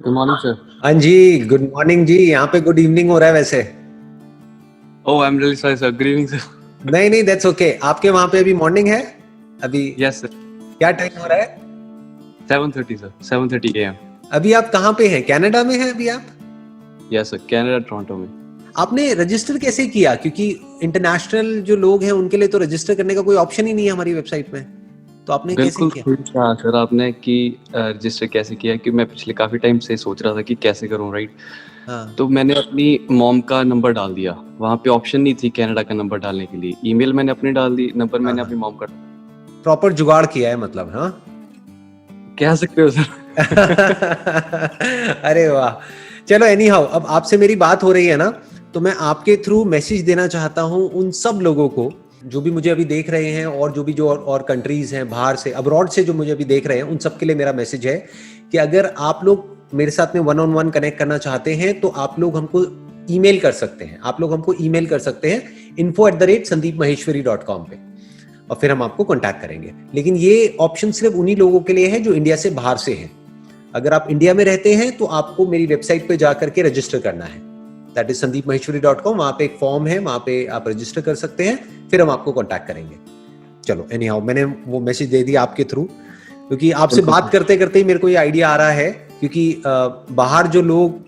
Good morning sir. हाँ जी, good morning जी। यहाँ पे गुड इवनिंग हो रहा है वैसे। Oh I am really sorry sir, good evening sir. नहीं नहीं, दैट्स ओके। आपके वहाँ पे अभी मॉर्निंग है अभी? यस सर, क्या टाइम हो रहा है? 7:30 सर, 7:30 AM। अभी आप कहाँ पे हैं? कनाडा में हैं अभी आप? यस सर, कनाडा टोरंटो में। आपने रजिस्टर कैसे किया? क्योंकि इंटरनेशनल जो लोग हैं उनके लिए तो रजिस्टर करने का कोई ऑप्शन ही नहीं है हमारी वेबसाइट में। तो आपने कैसे बिल्कुल किया? सही कहा सर आपने कि रजिस्टर कैसे किया, कि मैं पिछले काफ़ी टाइम से सोच रहा था कि कैसे करूं, राइट। हाँ तो मैंने अपनी मॉम का नंबर डाल दिया। वहाँ पे ऑप्शन नहीं थी कनाडा का नंबर डालने के लिए। ईमेल मैंने अपनी डाल दी, नंबर हाँ मैंने हाँ, अपनी मॉम का। प्रॉपर जुगाड़ किया है मतलब, हाँ। कह सकते हो सर। अरे वाह। चलो एनी हाउ, अब आपसे मेरी बात हो रही है ना, तो मैं आपके थ्रू मैसेज देना चाहता हूं उन सब लोगों को जो भी मुझे अभी देख रहे हैं, और जो भी जो और कंट्रीज हैं बाहर से, अब्रॉड से जो मुझे अभी देख रहे हैं, उन सब के लिए मेरा मैसेज है कि अगर आप लोग मेरे साथ में वन ऑन वन कनेक्ट करना चाहते हैं तो आप लोग हमको ईमेल कर सकते हैं। आप लोग हमको ईमेल कर सकते हैं info@sandeepmaheshwari.com पे, और फिर हम आपको कांटेक्ट करेंगे। लेकिन ये ऑप्शन सिर्फ उन्हीं लोगों के लिए है जो इंडिया से बाहर से हैं। अगर आप इंडिया में रहते हैं तो आपको मेरी वेबसाइट पे जाकर के रजिस्टर करना है, दैट इज sandeepmaheshwari.com। वहां पे एक फॉर्म है, वहां पे आप रजिस्टर कर सकते हैं, फिर हम आपको कांटेक्ट करेंगे। चलो एनी हाउ, मैंने वो मैसेज दे दिया आपके थ्रू, क्योंकि आपसे बिल्कुल बात सर। करते करते ही मेरे को ये आइडिया आ रहा है, क्योंकि बाहर जो लोग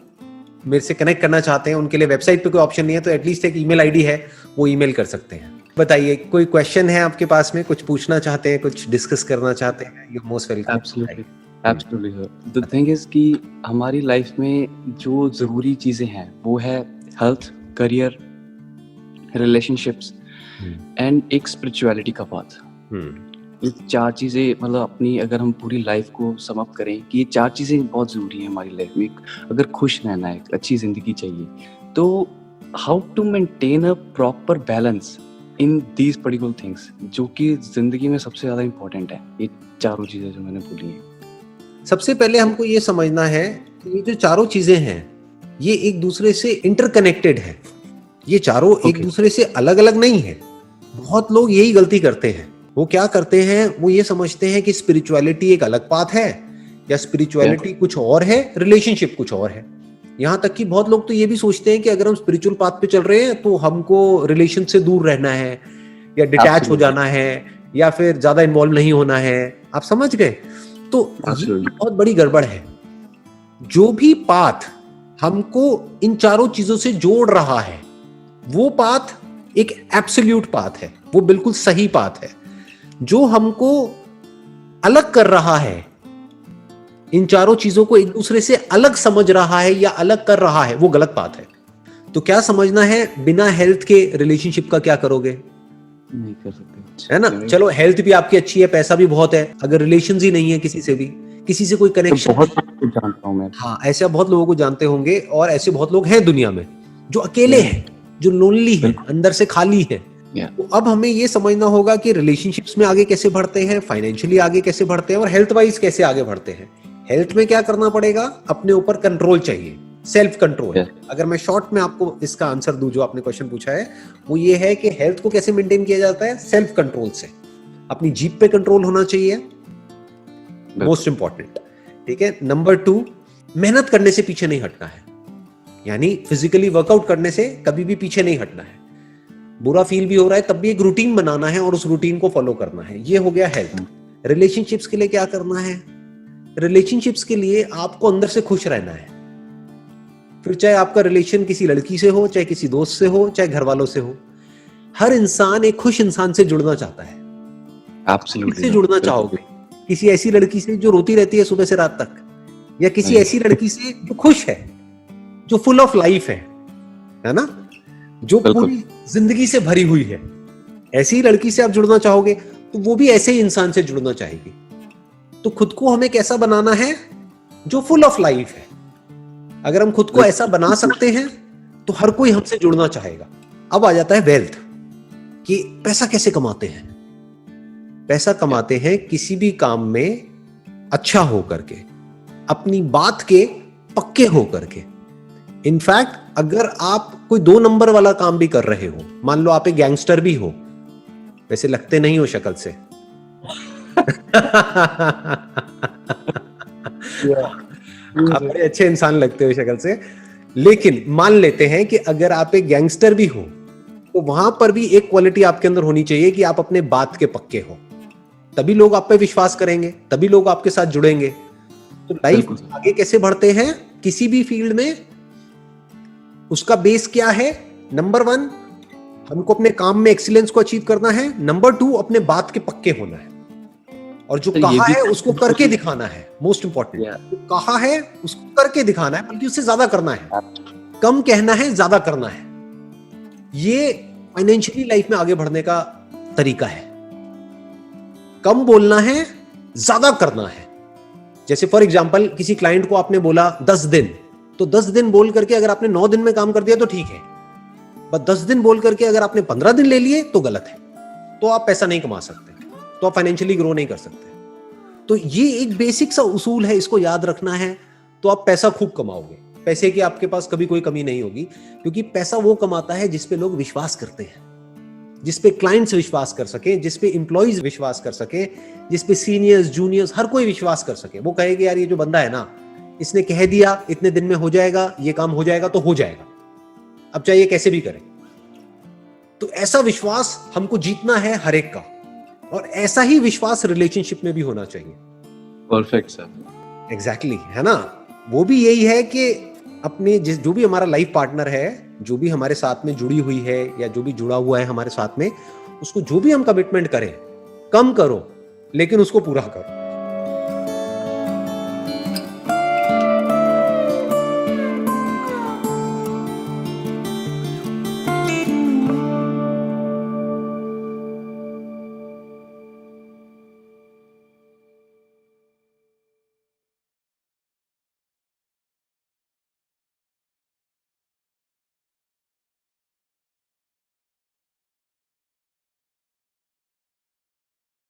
मेरे से कनेक्ट करना चाहते हैं उनके लिए वेबसाइट पे कोई ऑप्शन नहीं है, तो एटलीस्ट एक ईमेल आईडी है, वो ईमेल कर सकते हैं। बताइए, कोई क्वेश्चन है आपके पास में? कुछ पूछना चाहते हैं, कुछ डिस्कस करना चाहते हैं? You most welcome. Absolutely, absolutely sir. The thing is कि हमारी लाइफ में जो ज़रूरी चीज़ें हैं वो है हेल्थ, करियर, रिलेशनशिप्स एंड एक स्पिरिचुअलिटी का पाथ। ये चार चीज़ें, मतलब अपनी अगर हम पूरी लाइफ को सम अप करें कि ये चार चीज़ें बहुत ज़रूरी हैं हमारी लाइफ में। अगर खुश रहना है, एक अच्छी ज़िंदगी चाहिए, तो how to maintain a proper balance in these particular things, जो कि ज़िंदगी में सबसे ज़्यादा इंपॉर्टेंट है। ये चारों चीज़ें जो मैंने बोली हैं। सबसे पहले हमको ये समझना है कि ये जो चारों चीजें हैं ये एक दूसरे से इंटरकनेक्टेड है। ये चारों एक Okay. दूसरे से अलग अलग नहीं है। बहुत लोग यही गलती करते हैं। वो क्या करते हैं, वो ये समझते हैं कि स्पिरिचुअलिटी एक अलग पाथ है, या स्पिरिचुअलिटी कुछ और है, रिलेशनशिप कुछ और है। यहाँ तक कि बहुत लोग तो ये भी सोचते हैं कि अगर हम स्पिरिचुअल पाथ पे चल रहे हैं तो हमको रिलेशन से दूर रहना है, या डिटैच हो Absolutely. जाना है, या फिर ज्यादा इन्वॉल्व नहीं होना है। आप समझ गए? तो ये Absolutely. बहुत बड़ी गड़बड़ है। जो भी पाथ हमको इन चारों चीजों से जोड़ रहा है वो पाथ एक एब्सोल्यूट पाथ है, वो बिल्कुल सही पाथ है। जो हमको अलग कर रहा है, इन चारों चीजों को एक दूसरे से अलग समझ रहा है या अलग कर रहा है, वो गलत पाथ है। तो क्या समझना है, बिना हेल्थ के रिलेशनशिप का क्या करोगे? नहीं कर सकते, है ना? चलो, हेल्थ भी आपकी अच्छी है, पैसा भी बहुत है, अगर रिलेशन ही नहीं है किसी से भी, किसी से कोई तो कनेक्शन बहुत नहीं। कुछ जानता हूँ मैं। हाँ, ऐसे आप बहुत लोगों को जानते होंगे, और ऐसे बहुत लोग हैं दुनिया में जो अकेले Yeah. हैं, जो लोनली हैं, बिल्कुल। अंदर से खाली हैं। Yeah. तो अब हमें ये समझना होगा कि रिलेशनशिप्स में आगे कैसे बढ़ते हैं, फाइनेंशियली आगे कैसे बढ़ते हैं, और हेल्थ वाइज कैसे आगे बढ़ते हैं। हेल्थ में क्या करना पड़ेगा? अपने ऊपर कंट्रोल चाहिए, सेल्फ कंट्रोल। Yeah. अगर मैं शॉर्ट में आपको इसका आंसर दूं, जो आपने क्वेश्चन पूछा है, वो ये है कि हेल्थ को कैसे मेंटेन किया जाता है? सेल्फ कंट्रोल से। अपनी जीभ पे कंट्रोल होना चाहिए, मोस्ट इंपॉर्टेंट। ठीक है। नंबर 2, मेहनत करने से पीछे नहीं हटना है, यानी फिजिकली वर्कआउट करने से कभी भी पीछे नहीं हटना है। बुरा फील भी हो रहा है तब भी एक रूटीन बनाना है और उस रूटीन को फॉलो करना है। ये हो गया हेल्थ। रिलेशनशिप्स के लिए क्या करना है? रिलेशनशिप्स के लिए आपको अंदर से खुश रहना है। फिर चाहे आपका रिलेशन किसी लड़की से हो, चाहे किसी दोस्त से हो, चाहे घर वालों से हो, हर इंसान एक खुश इंसान से जुड़ना चाहता है। Absolutely. किससे जुड़ना चाहोगे? किसी ऐसी लड़की से जो रोती रहती है सुबह से रात तक, या किसी ऐसी लड़की से जो खुश है, जो फुल ऑफ लाइफ है ना, जो पूरी जिंदगी से भरी हुई है? ऐसी लड़की से आप जुड़ना चाहोगे तो वो भी ऐसे ही इंसान से जुड़ना चाहेगी। तो खुद को हमें कैसा बनाना है? जो फुल ऑफ लाइफ है। अगर हम खुद को ऐसा बना सकते हैं तो हर कोई हमसे जुड़ना चाहेगा। अब आ जाता है वेल्थ, कि पैसा कैसे कमाते हैं। पैसा कमाते हैं किसी भी काम में अच्छा हो करके, अपनी बात के पक्के हो करके। इनफैक्ट अगर आप कोई 2 नंबर वाला काम भी कर रहे हो, मान लो आप एक गैंगस्टर भी हो, वैसे लगते नहीं हो शक्ल से। आप बड़े अच्छे इंसान लगते हो शक्ल से, लेकिन मान लेते हैं कि अगर आप एक गैंगस्टर भी हो तो वहां पर भी एक क्वालिटी आपके अंदर होनी चाहिए कि आप अपने बात के पक्के हो, तभी लोग आप पे विश्वास करेंगे, तभी लोग आपके साथ जुड़ेंगे। तो लाइफ आगे कैसे बढ़ते हैं किसी भी फील्ड में, उसका बेस क्या है? नंबर 1, हमको अपने काम में एक्सीलेंस को अचीव करना है। नंबर 2, अपने बात के पक्के होना है, और जो कहा है उसको करके दिखाना है। मोस्ट इंपॉर्टेंट, जो कहा है उसको करके दिखाना है, बल्कि उससे ज्यादा करना है। कम कहना है, ज्यादा करना है। ये फाइनेंशियली लाइफ में आगे बढ़ने का तरीका है। कम बोलना है, ज्यादा करना है। जैसे फॉर एग्जांपल किसी क्लाइंट को आपने बोला 10 दिन, तो 10 दिन बोल करके अगर आपने 9 दिन में काम कर दिया तो ठीक है, बस 10 दिन बोल करके अगर आपने 15 दिन ले लिए तो गलत है। तो आप पैसा नहीं कमा सकते, तो आप फाइनेंशियली ग्रो नहीं कर सकते। तो ये एक बेसिक सा उसूल है, इसको याद रखना है, तो आप पैसा खूब कमाओगे। पैसे की आपके पास कभी कोई कमी नहीं होगी, क्योंकि पैसा वो कमाता है जिस पे लोग विश्वास करते हैं, जिस पे क्लाइंट्स विश्वास कर सके, जिस पे एम्प्लॉइज विश्वास कर सके, जिस पे सीनियर्स जूनियर्स हर कोई विश्वास कर सके। वो कहेगा यार ये जो बंदा है ना, इसने कह दिया इतने दिन में हो जाएगा, ये काम हो जाएगा तो हो जाएगा, अब चाहे कैसे भी करे। तो ऐसा विश्वास हमको जीतना है हर एक का, और ऐसा ही विश्वास रिलेशनशिप में भी होना चाहिए। Perfect sir. एग्जैक्टली, है ना। वो भी यही है कि अपने जो भी हमारा लाइफ पार्टनर है, जो भी हमारे साथ में जुड़ी हुई है या जो भी जुड़ा हुआ है हमारे साथ में, उसको जो भी हम कमिटमेंट करें, कम करो लेकिन उसको पूरा करो।